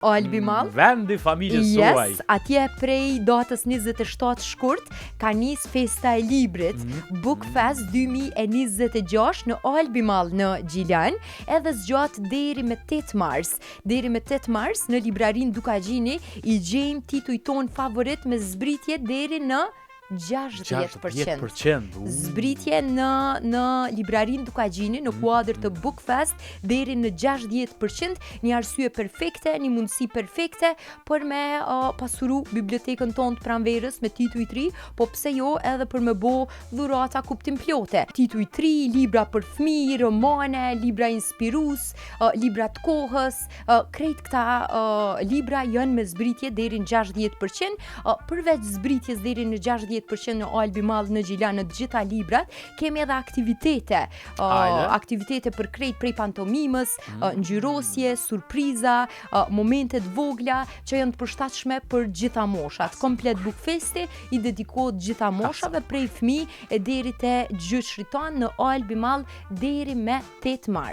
Albi Mall. Vendi familjes suaj. Yes, atje prej datës 27 shkurt ka nis festa e librit, Book Fest 2026 në Albi Mall në Gjilan, edhe zgjat deri me 8 mars. Deri me 8 mars në librarin Dukagjini i gjejmë tituj ton favorit me zbritje deri në 60%. Zbritje në librarin Dukagjini në kuadër të Book Fest deri në 60%, një arsye perfekte, një mundësi perfekte për me pasuru bibliotekën tonë të pranverës me tituj 3, po pse jo edhe për me bo dhurata kuptim plote. Tituj 3, libra për fëmijë, romane, libra inspirus, libra të kohës, krejt këta libra janë me zbritje deri në 60%, përveç zbritjes deri në 60% në Albi Mall në Gjilan në të gjitha librat, kemi edhe aktivitete. Aktivitete për krejt prej pantomimës, ngjyrosje, surpriza, momentet vogla që janë të përshtatshme për gjitha moshat. Komplet Book Festi i dedikohet gjitha moshave prej fëmijë e deri te gjyqshritan në Albi Mall deri me 8 mars.